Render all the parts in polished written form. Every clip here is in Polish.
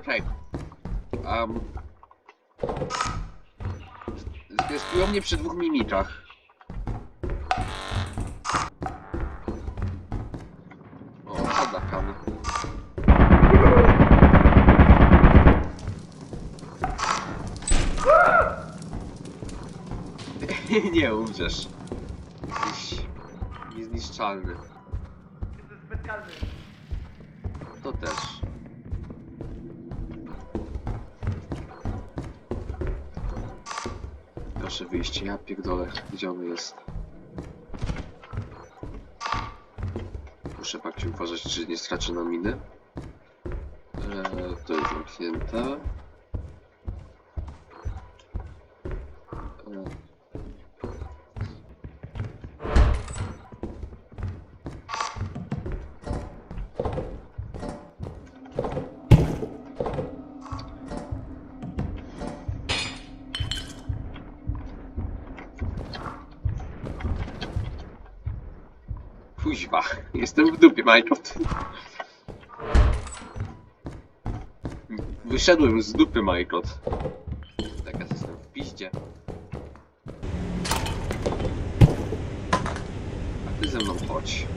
Okej. Zwiastują mnie przy 2 mimikach. O, zadachany. Nie umrzesz. Jesteś niezniszczalny. Jesteś specjalny. To też. Proszę wyjście, ja pierdolę, gdzie on jest. Muszę bardziej uważać, czy nie straczę na miny. To jest zamknięte. Kuźwa, jestem w dupie, Minecraft. Wyszedłem z dupy, Minecraft. Teraz jestem w piździe. A ty ze mną chodź.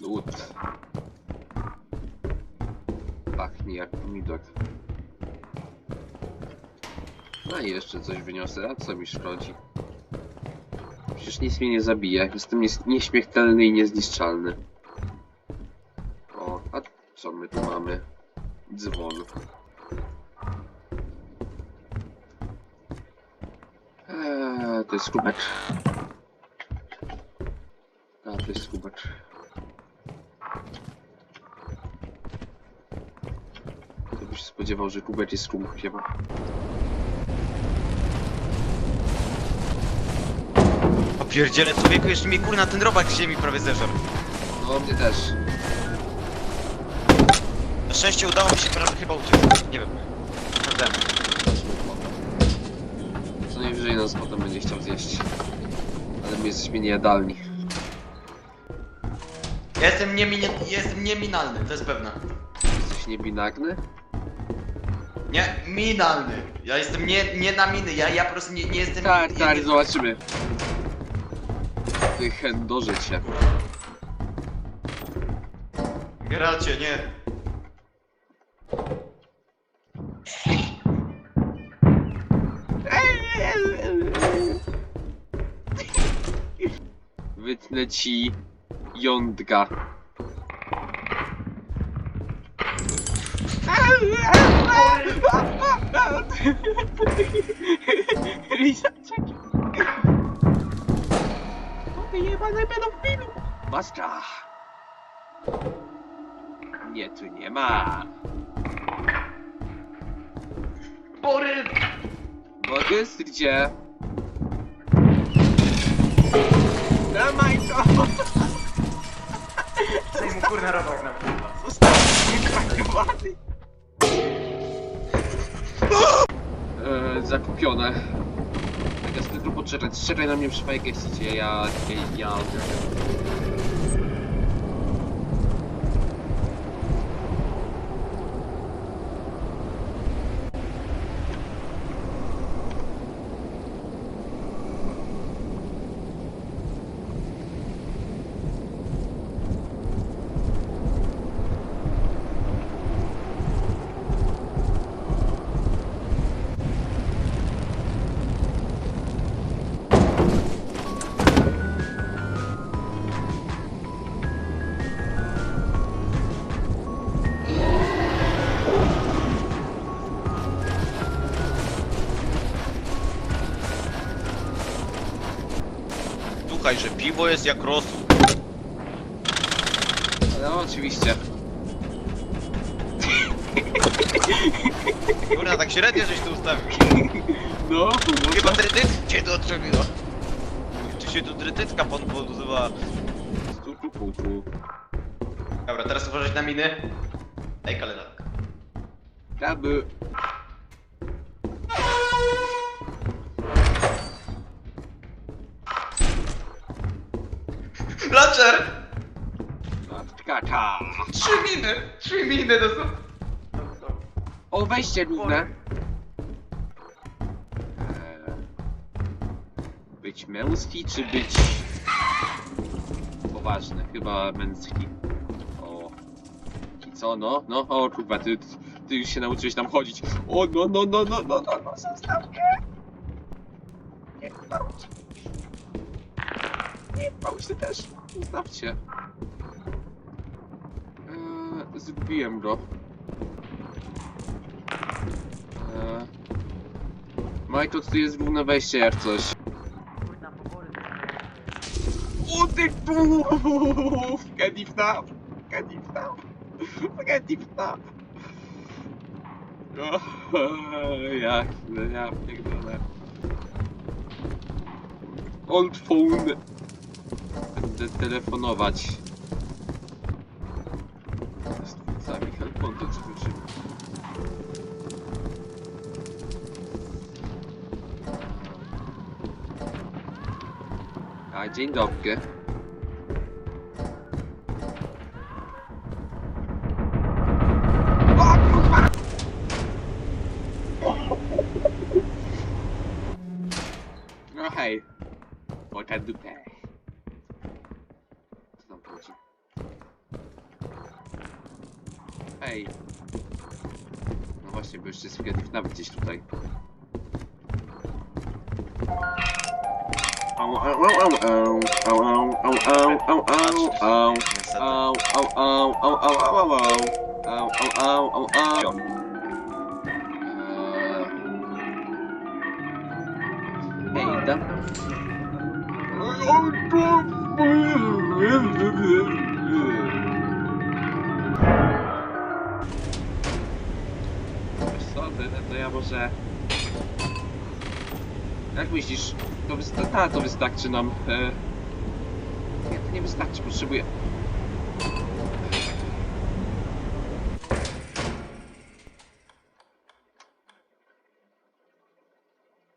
Lód. Pachnie jak pomidor. No i jeszcze coś wyniosę, a co mi szkodzi? Przecież nic mnie nie zabije. Jestem nieśmiertelny i niezniszczalny. O, a co my tu mamy? Dzwon. To jest kubek. A, to jest kubek. Kto by się spodziewał, że kubek jest kubkiem. Pierdziele, człowieku, jeszcze mi kurna ten robak z ziemi prawie zeżarł. No, mnie też. Na szczęście udało mi się prawie chyba uciec. Nie wiem. Naprawdę. Co najwyżej nas potem będzie chciał zjeść. Ale my jesteśmy niejadalni. Ja jestem nieminalny, to jest pewne. Jesteś niebinarny? Nie, minalny. Ja jestem nie na miny, ja po prostu nie jestem... Tak, nie, tak, nie, zobaczymy. Ty chędoży cię. Geralcie, nie. Wytnę ci jądra. Lisa, czekaj. Ty jebane pedofilu. Maska. Nie, tu nie ma. Borys! Borys, gdzie? Dawaj to! Daj mu kurna robak na mnie. Zostaw mnie traktowany! Zakupione. Tak jest tylko poczekać. Czekaj na mnie przy fajkę chcecie, ja... Słuchaj, że piwo jest jak rosół. No oczywiście. Kurna, tak średnio żeś tu ustawił. No, Chyba trytyt cię to odczepiło. Czy się tu trytytka poduzywała? tu. Dobra, teraz uważać na miny. Ej, kalendarz. Kaby. Blancher! Kaka. 3 miny to są. O, wejście równe. Być męski, czy być poważny? Chyba męski. O. I co, no? No, o kurwa, ty już się nauczyłeś tam chodzić. O, no, zostaw mnie! Nie gwałć. Nie gwałć, ty też. Zostawcie. Zgubiłem go. Majko, tu jest główne wejście jak coś. Kurna, pobory. O ty kurw! Get it now! Get it now! Get it now! Ja pierdolę. Old phone. Będę telefonować. Sami helpon to zobaczymy. A, dzień dobry. O, kurwa! No hej. Płaka dupę. Co tam chodzi? Hej. No właśnie, bo jeszcze jest nawet gdzieś tutaj. Au, au, au, au, au, au, au, au, au, au, au, au, au, au, au, au, au, au, au, au. Hej, tam. Wiesz co, to ja może... Jak myślisz? To wystarczy nam. Nie, to nie wystarczy, potrzebuję.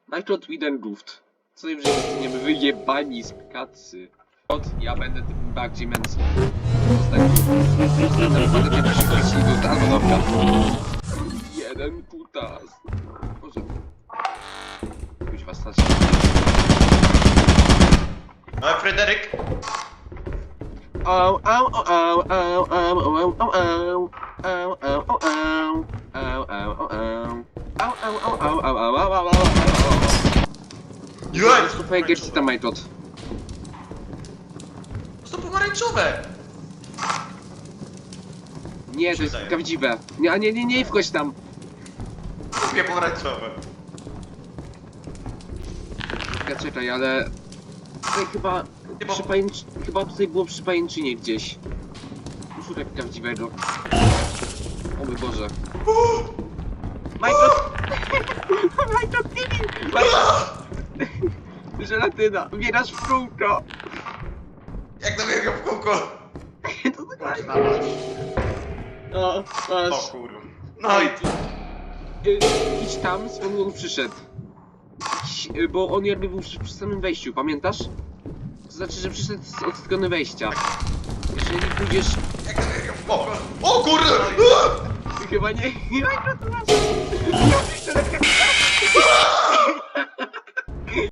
Najpierw Widenruft. Co najwyżej zostaniemy wyjebani z pracy. Ja będę tym bardziej męskim. Będę kiedyś wrócił do albo dobra. Jeden kutas. Boże. Kuźwa, stać. No, Fryderyk! Au, au, au, au, au, au, au, au, au, au, au, au, au, au, au, au, au. Au, au, au, au, au, au, au, au, au. Jej! To twoje gierci tam, Majtot. To pomarańczowe! Nie, to jest Przyznaję. prawdziwe. Nie wchodź tam. Lubię pomarańczowe. Czekaj, ale... Tutaj chyba... Chyba tutaj było przy pajęczynie gdzieś. Szukaj prawdziwego. O mój Boże. Majtot! Majtot, nie! Majtot! Żelatyna, bierasz w kółko! Jak to biegam w kółko? To dokładnie. O, O masz. kurwa. No i... Idź tam, skąd on przyszedł. Bo on jakby był przy samym wejściu, pamiętasz? To znaczy, że przyszedł od strony wejścia. Jeżeli pójdziesz... Jak to biegam w kółko? O kurde! Chyba nie... Chyba to masz...